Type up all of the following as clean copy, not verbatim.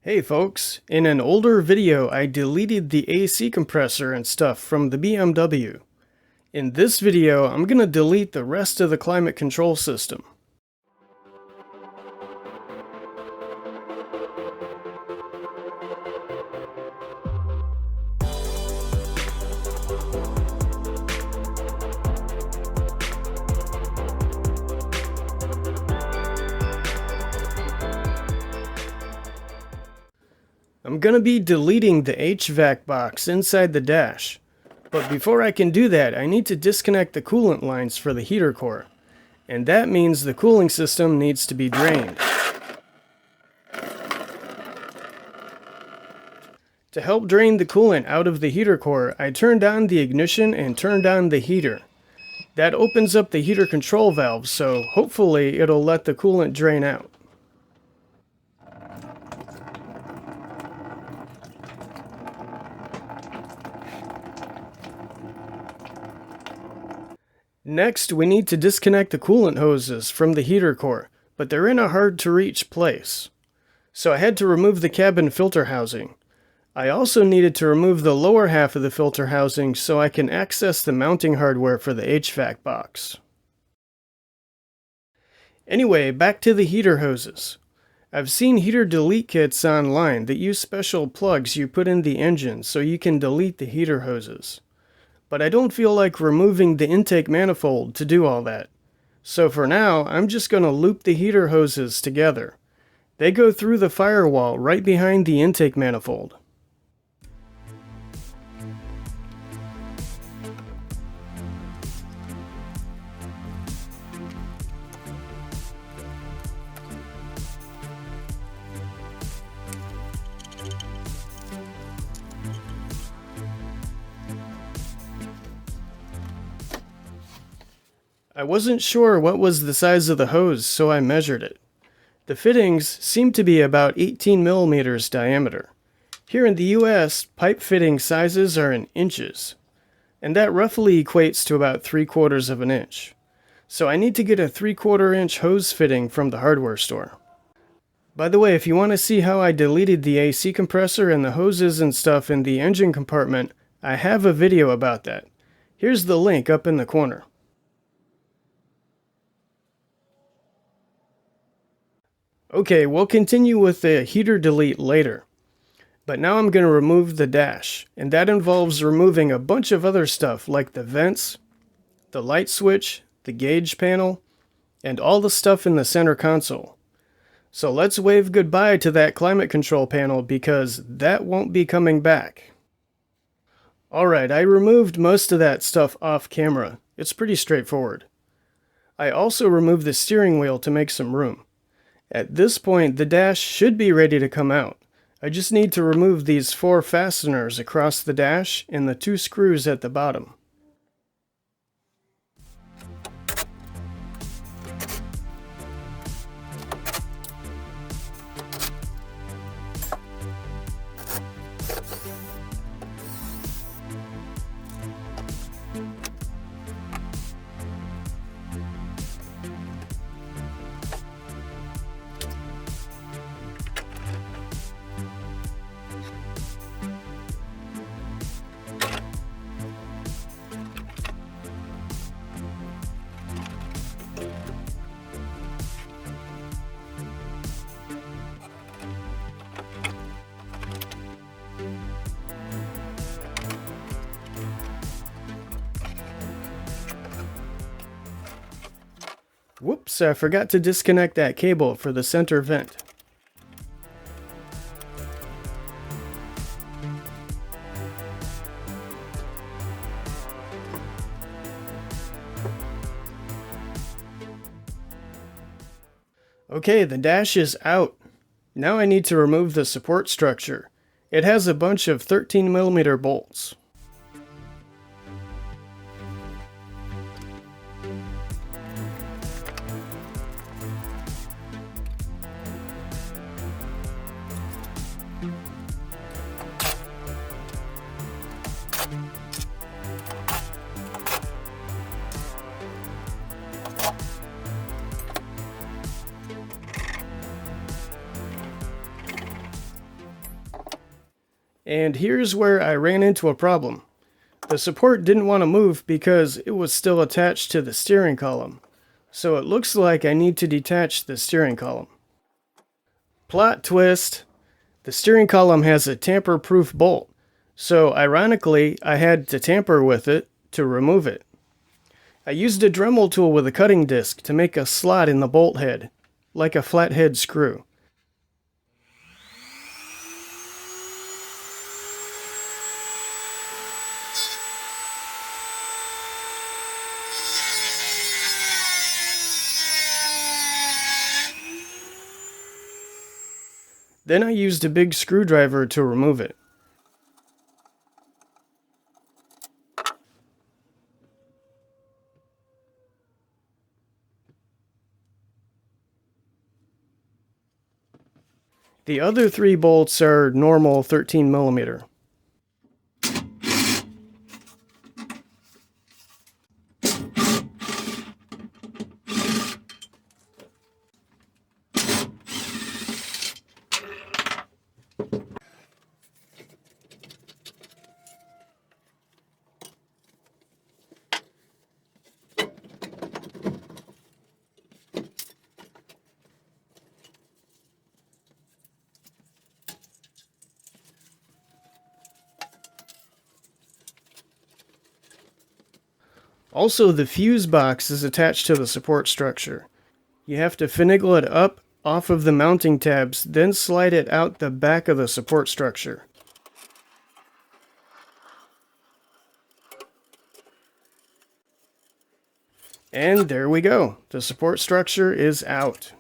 Hey folks, in an older video I deleted the AC compressor and stuff from the BMW. In this video I'm gonna delete the rest of the climate control system. I'm gonna be deleting the HVAC box inside the dash, but before I can do that I need to disconnect the coolant lines for the heater core, and that means the cooling system needs to be drained. To help drain the coolant out of the heater core, I turned on the ignition and turned on the heater. That opens up the heater control valve, so hopefully it'll let the coolant drain out. Next, we need to disconnect the coolant hoses from the heater core, but they're in a hard to reach place. So I had to remove the cabin filter housing. I also needed to remove the lower half of the filter housing so I can access the mounting hardware for the HVAC box. Anyway, back to the heater hoses. I've seen heater delete kits online that use special plugs you put in the engine so you can delete the heater hoses. But I don't feel like removing the intake manifold to do all that. So for now, I'm just going to loop the heater hoses together. They go through the firewall right behind the intake manifold. I wasn't sure what was the size of the hose, so I measured it. The fittings seem to be about 18 millimeters diameter. Here in the US, pipe fitting sizes are in inches, and that roughly equates to about 3/4 of an inch. So I need to get a 3/4 inch hose fitting from the hardware store. By the way, if you want to see how I deleted the AC compressor and the hoses and stuff in the engine compartment, I have a video about that. Here's the link up in the corner. Okay, we'll continue with the heater delete later. But now I'm going to remove the dash, and that involves removing a bunch of other stuff like the vents, the light switch, the gauge panel, and all the stuff in the center console. So let's wave goodbye to that climate control panel because that won't be coming back. Alright, I removed most of that stuff off camera. It's pretty straightforward. I also removed the steering wheel to make some room. At this point, the dash should be ready to come out. I just need to remove these 4 fasteners across the dash and the 2 screws at the bottom. Whoops, I forgot to disconnect that cable for the center vent. Okay, the dash is out. Now I need to remove the support structure. It has a bunch of 13mm bolts. And here's where I ran into a problem. The support didn't want to move because it was still attached to the steering column. So it looks like I need to detach the steering column. Plot twist! The steering column has a tamper-proof bolt. So ironically, I had to tamper with it to remove it. I used a Dremel tool with a cutting disc to make a slot in the bolt head, like a flathead screw. Then I used a big screwdriver to remove it. The other 3 bolts are normal 13mm. Also, the fuse box is attached to the support structure. You have to finagle it up off of the mounting tabs, then slide it out the back of the support structure. And there we go. The support structure is out.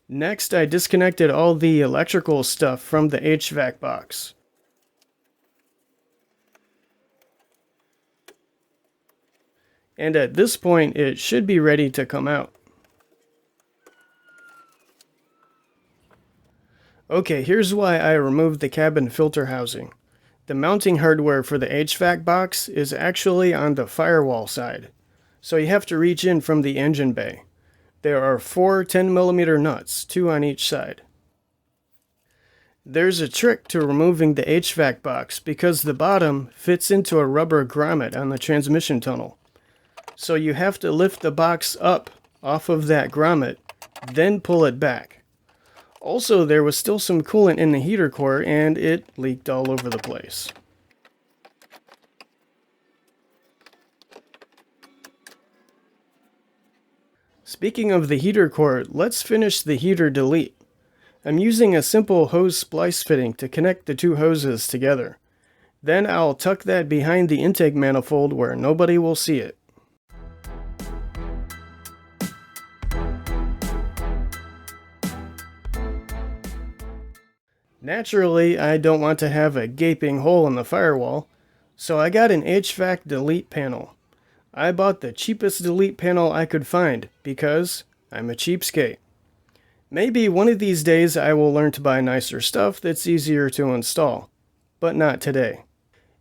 Next, I disconnected all the electrical stuff from the HVAC box. And at this point, it should be ready to come out. Okay, here's why I removed the cabin filter housing. The mounting hardware for the HVAC box is actually on the firewall side, so you have to reach in from the engine bay. There are 4 10mm nuts, 2 on each side. There's a trick to removing the HVAC box because the bottom fits into a rubber grommet on the transmission tunnel. So you have to lift the box up off of that grommet, then pull it back. Also, there was still some coolant in the heater core and it leaked all over the place. Speaking of the heater core, let's finish the heater delete. I'm using a simple hose splice fitting to connect the 2 hoses together. Then I'll tuck that behind the intake manifold where nobody will see it. Naturally, I don't want to have a gaping hole in the firewall, so I got an HVAC delete panel. I bought the cheapest delete panel I could find because I'm a cheapskate. Maybe one of these days I will learn to buy nicer stuff that's easier to install, but not today.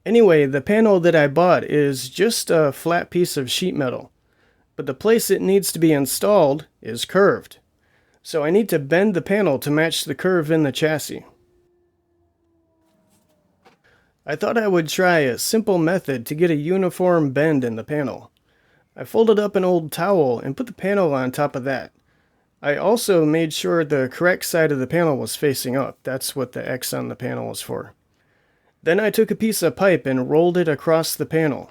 Anyway, the panel that I bought is just a flat piece of sheet metal, but the place it needs to be installed is curved. So I need to bend the panel to match the curve in the chassis. I thought I would try a simple method to get a uniform bend in the panel. I folded up an old towel and put the panel on top of that. I also made sure the correct side of the panel was facing up. That's what the X on the panel is for. Then I took a piece of pipe and rolled it across the panel.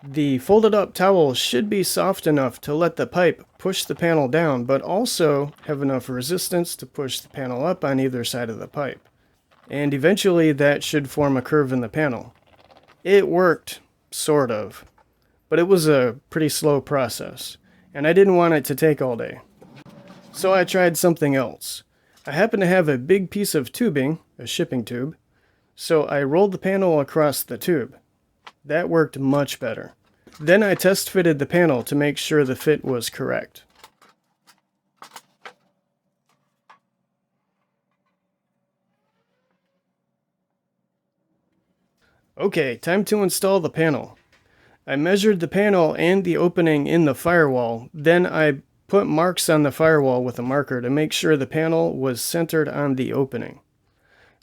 The folded up towel should be soft enough to let the pipe push the panel down, but also have enough resistance to push the panel up on either side of the pipe. And eventually that should form a curve in the panel. It worked, sort of, but it was a pretty slow process, and I didn't want it to take all day. So I tried something else. I happened to have a big piece of tubing, a shipping tube, so I rolled the panel across the tube. That worked much better. Then I test fitted the panel to make sure the fit was correct. Okay, time to install the panel. I measured the panel and the opening in the firewall, then I put marks on the firewall with a marker to make sure the panel was centered on the opening.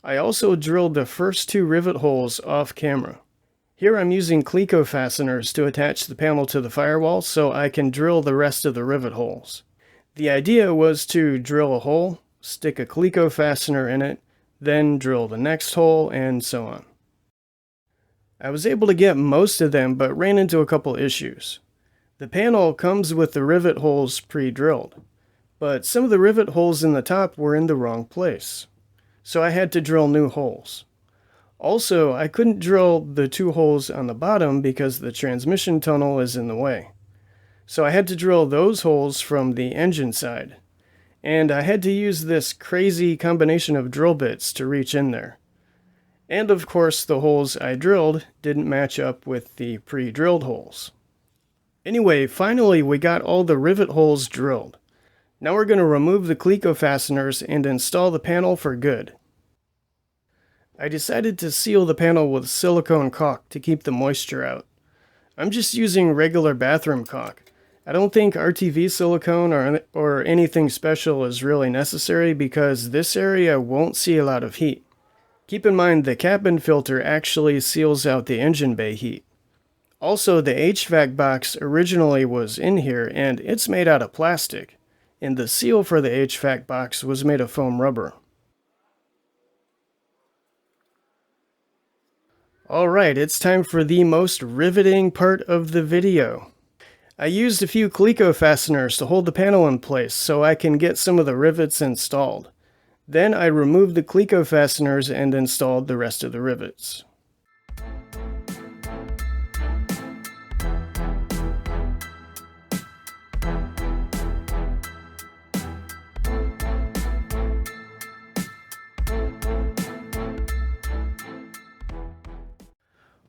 I also drilled the first 2 rivet holes off camera. Here I'm using Cleco fasteners to attach the panel to the firewall so I can drill the rest of the rivet holes. The idea was to drill a hole, stick a Cleco fastener in it, then drill the next hole, and so on. I was able to get most of them, but ran into a couple issues. The panel comes with the rivet holes pre-drilled, but some of the rivet holes in the top were in the wrong place, so I had to drill new holes. Also, I couldn't drill the 2 holes on the bottom because the transmission tunnel is in the way. So I had to drill those holes from the engine side, and I had to use this crazy combination of drill bits to reach in there. And of course, the holes I drilled didn't match up with the pre-drilled holes. Anyway, finally we got all the rivet holes drilled. Now we're going to remove the Cleco fasteners and install the panel for good. I decided to seal the panel with silicone caulk to keep the moisture out. I'm just using regular bathroom caulk. I don't think RTV silicone or anything special is really necessary because this area won't see a lot of heat. Keep in mind the cabin filter actually seals out the engine bay heat. Also, the HVAC box originally was in here and it's made out of plastic, and the seal for the HVAC box was made of foam rubber. Alright, it's time for the most riveting part of the video. I used a few Cleco fasteners to hold the panel in place so I can get some of the rivets installed. Then I removed the Cleco fasteners and installed the rest of the rivets.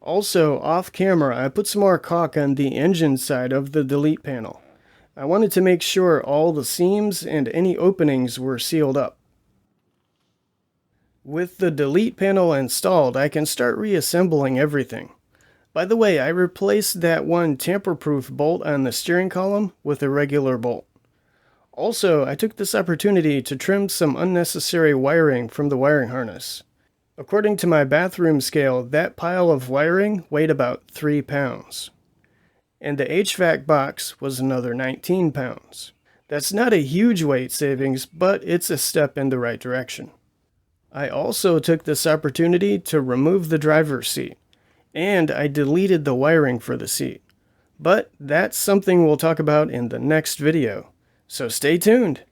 Also, off camera, I put some more caulk on the engine side of the delete panel. I wanted to make sure all the seams and any openings were sealed up. With the delete panel installed, I can start reassembling everything. By the way, I replaced that one tamper-proof bolt on the steering column with a regular bolt. Also, I took this opportunity to trim some unnecessary wiring from the wiring harness. According to my bathroom scale, that pile of wiring weighed about 3 pounds. And the HVAC box was another 19 pounds. That's not a huge weight savings, but it's a step in the right direction. I also took this opportunity to remove the driver's seat, and I deleted the wiring for the seat. But that's something we'll talk about in the next video, so stay tuned!